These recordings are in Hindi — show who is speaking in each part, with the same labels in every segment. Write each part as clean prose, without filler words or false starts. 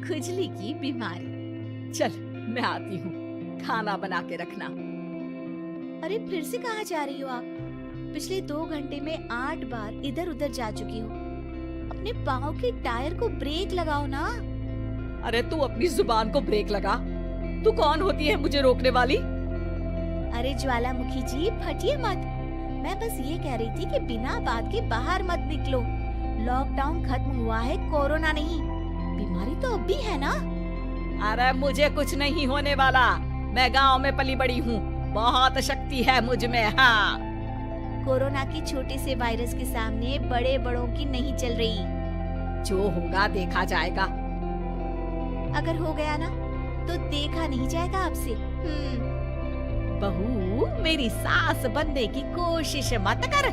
Speaker 1: खुजली की बीमारी।
Speaker 2: चल मैं आती हूँ, खाना बना के रखना।
Speaker 1: अरे फिर से कहाँ जा रही हो आप? पिछले 2 घंटे में 8 बार इधर उधर जा चुकी हो। अपने पाँव के टायर को ब्रेक लगाओ ना।
Speaker 2: अरे तू अपनी जुबान को ब्रेक लगा। तू कौन होती है मुझे रोकने वाली?
Speaker 1: अरे ज्वालामुखी जी फटिए मत। मैं बस ये कह रही थी कि बिना बात के बाहर मत निकलो। लॉकडाउन खत्म हुआ है, कोरोना नहीं। बीमारी तो अब भी है ना।
Speaker 2: अरे मुझे कुछ नहीं होने वाला। मैं गांव में पली बड़ी हूँ, बहुत शक्ति है मुझ में। हाँ,
Speaker 1: कोरोना के छोटे से वायरस के सामने बड़े बड़ों की नहीं चल रही।
Speaker 2: जो होगा देखा जाएगा।
Speaker 1: अगर हो गया ना तो देखा नहीं जाएगा आपसे।
Speaker 2: बहू, मेरी सास बनने की कोशिश मत कर।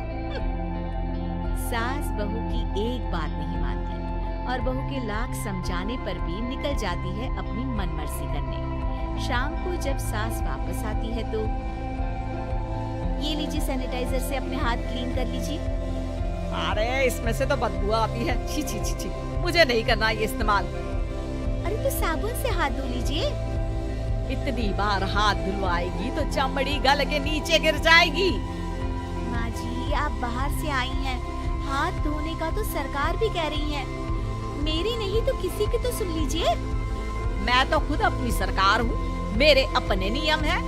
Speaker 1: सास बहू की एक बात नहीं मानती और बहू के लाख समझाने पर भी निकल जाती है अपनी मनमर्जी करने। शाम को जब सास वापस आती है तो ये लीजिए, सैनिटाइजर से अपने हाथ क्लीन कर लीजिए।
Speaker 2: अरे इसमें से तो बदबू आती है। छी छी छी छी, मुझे नहीं करना ये इस्तेमाल।
Speaker 1: अरे तो साबुन से हाथ धो लीजिए।
Speaker 2: इतनी बार हाथ धुलवाएगी तो चमड़ी गल के नीचे गिर जाएगी।
Speaker 1: माँ जी, आप बाहर से आई हैं, हाथ धोने का तो सरकार भी कह रही है। मेरी नहीं तो किसी की तो सुन लीजिए।
Speaker 2: मैं तो खुद अपनी सरकार हूँ, मेरे अपने नियम है।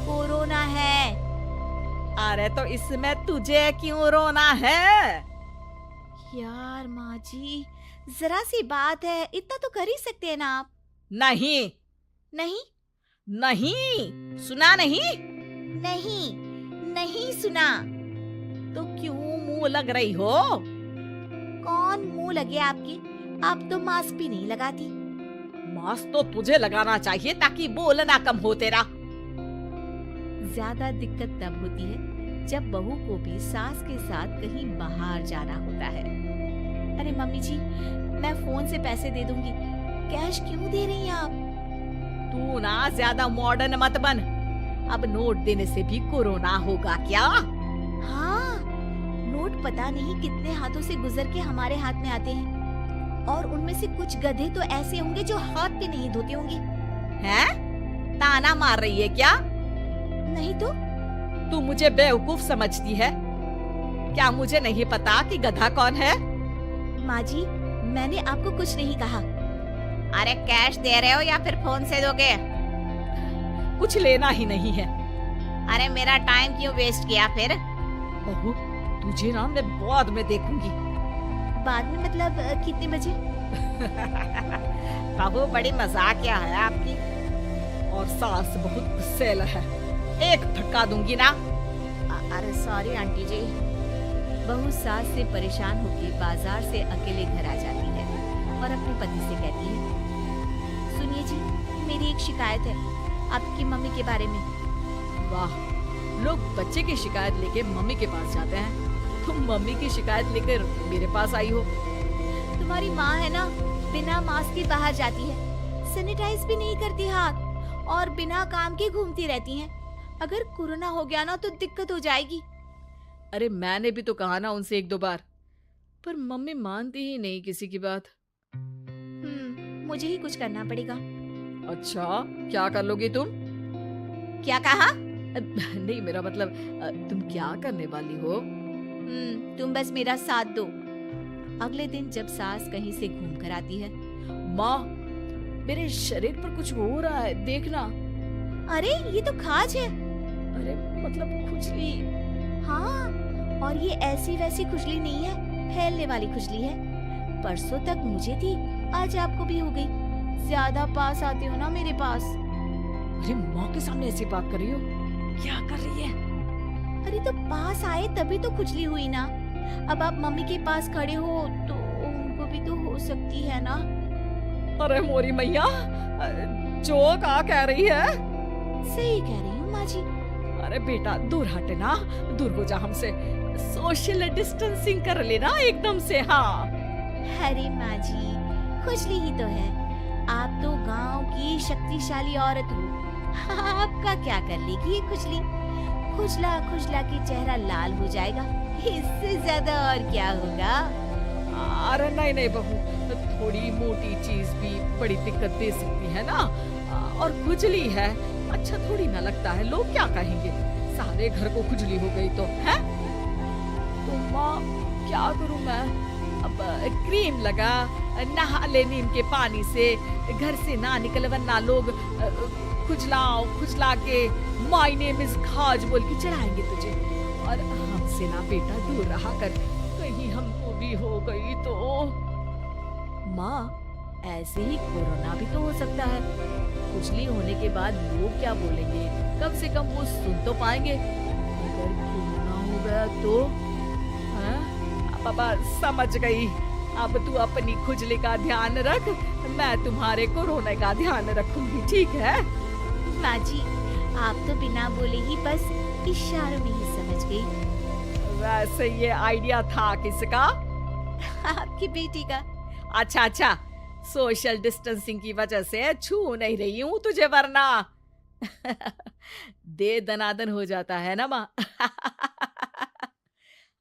Speaker 1: कोरोना है।
Speaker 2: अरे तो इसमें तुझे क्यों रोना है?
Speaker 1: यार माँ जी, जरा सी बात है, इतना तो कर ही सकते हैं ना आप।
Speaker 2: नहीं
Speaker 1: नहीं
Speaker 2: नहीं, सुना नहीं?
Speaker 1: नहीं नहीं सुना।
Speaker 2: तो क्यों मुंह लग रही हो?
Speaker 1: कौन मुंह लगे आपके? आप तो मास्क भी नहीं लगाती।
Speaker 2: मास्क तो तुझे लगाना चाहिए ताकि बोलना कम हो तेरा।
Speaker 1: ज्यादा दिक्कत तब होती है जब बहू को भी सास के साथ कहीं बाहर जाना होता है। अरे मम्मी जी, मैं फोन से पैसे दे दूंगी, कैश क्यों दे रही हैं आप?
Speaker 2: तू ना ज्यादा मॉडर्न मत बन। अब नोट देने से भी कोरोना होगा क्या?
Speaker 1: हाँ, नोट पता नहीं कितने हाथों से गुजर के हमारे हाथ में आते हैं और उनमें से कुछ गधे तो ऐसे होंगे जो हाथ भी नहीं धोते होंगे।
Speaker 2: हैं? ताना मार रही है क्या?
Speaker 1: नहीं तो।
Speaker 2: तू मुझे बेवकूफ समझती है क्या? मुझे नहीं पता कि गधा कौन है।
Speaker 1: माँ जी, मैंने आपको कुछ नहीं कहा।
Speaker 2: अरे कैश दे रहे हो या फिर फोन से दोगे? कुछ लेना ही नहीं है।
Speaker 1: अरे मेरा टाइम क्यों वेस्ट किया फिर?
Speaker 2: बहू, तुझे ना मैं बाद में देखूंगी।
Speaker 1: बाद में मतलब कितने बजे?
Speaker 2: बहू बड़ी मजाकिया है आपकी। और सास बहुत गुस्सैल है, एक धक्का दूंगी ना।
Speaker 1: अरे सॉरी आंटी जी। बहू सास से परेशान होकर बाजार से अकेले घर आ जाती है और अपने पति से कहती है, सुनिए जी, मेरी एक शिकायत है आपकी मम्मी के बारे में।
Speaker 2: वाह, लोग बच्चे की शिकायत लेके मम्मी के पास जाते हैं, तुम मम्मी की शिकायत लेकर मेरे पास आई हो।
Speaker 1: तुम्हारी माँ है ना, बिना मास्क के बाहर जाती है, सैनिटाइज भी नहीं करती हाथ और बिना काम के घूमती रहती हैं। अगर कोरोना हो गया ना तो दिक्कत हो जाएगी।
Speaker 2: अरे मैंने भी तो कहा ना उनसे 1-2 बार, पर मम्मी मानती ही नहीं किसी की बात।
Speaker 1: मुझे ही कुछ करना पड़ेगा।
Speaker 2: अच्छा, क्या कर लोगी तुम?
Speaker 1: क्या कहा?
Speaker 2: नहीं, मेरा मतलब तुम क्या करने वाली हो?
Speaker 1: तुम बस मेरा साथ दो। अगले दिन जब सास कहीं से घूम कर आती है,
Speaker 2: माँ, मेरे शरीर पर कुछ हो रहा है, देखना।
Speaker 1: अरे ये तो खाज है।
Speaker 2: अरे मतलब खुजली।
Speaker 1: हाँ, और ये ऐसी वैसी खुजली नहीं है, फैलने वाली खुजली है। परसों तक मुझे थी, आज आपको भी हो गई। ज्यादा पास आते हो ना मेरे पास।
Speaker 2: अरे माँ के सामने ऐसी बात कर रही हो? क्या कर रही है?
Speaker 1: अरे तो पास आए तभी तो खुजली हुई ना। अब आप मम्मी के पास खड़े हो तो उनको भी तो हो सकती है ना।
Speaker 2: अरे मोरी मैया, जो क्या कह रही है?
Speaker 1: सही कह रही हूँ माँ जी।
Speaker 2: अरे बेटा दूर हटना, दूर हो जा हमसे। सोशल डिस्टेंसिंग कर लेना एकदम से। हाँ।
Speaker 1: अरे माँ जी, खुजली ही तो है। आप तो गांव की शक्तिशाली औरत हो, आपका क्या कर लेगी ये खुजली? खुजला खुजला के चेहरा लाल हो जाएगा, इससे ज्यादा और क्या होगा?
Speaker 2: अरे नहीं नहीं बहू, थोड़ी मोटी चीज भी बड़ी दिक्कत दे सकती है ना। और खुजली है, अच्छा थोड़ी ना लगता है, लोग क्या कहेंगे, सारे घर को खुजली हो गई तो है। तो माँ क्या करूं मैं, अब क्रीम लगा, नहा ले नीम के पानी से, घर से ना निकल वरना लोग खुजला के माय नेम इज खाज बोल के चढ़ाएंगे तुझे। और हमसे ना बेटा दूर रहा कर, कहीं हमको भी हो गई तो। माँ ऐसे ही कोरोना भी तो हो सकता है, खुजली होने के बाद लोग क्या बोलेंगे, कम से कम वो सुन तो पाएंगे। अगर कोरोना हो गया तो बाबा समझ गई, अब तू अपनी खुजली का ध्यान रख, मैं तुम्हारे कोरोना का ध्यान रखूंगी, ठीक है।
Speaker 1: माँ जी, आप तो बिना बोले ही बस इशारों में ही समझ गई।
Speaker 2: वैसे ये आइडिया था किसका?
Speaker 1: आपकी बेटी का।
Speaker 2: अच्छा अच्छा, सोशल डिस्टेंसिंग की वजह से छू नहीं रही हूँ तुझे वरना दे दनादन हो जाता है ना माँ।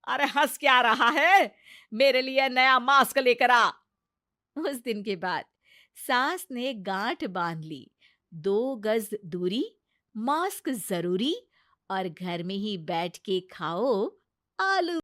Speaker 2: अरे हंस क्या रहा है, मेरे लिए नया मास्क लेकर आ।
Speaker 1: उस दिन के बाद सास ने गांठ बांध ली, 2 गज दूरी, मास्क जरूरी, और घर में ही बैठ के खाओ आलू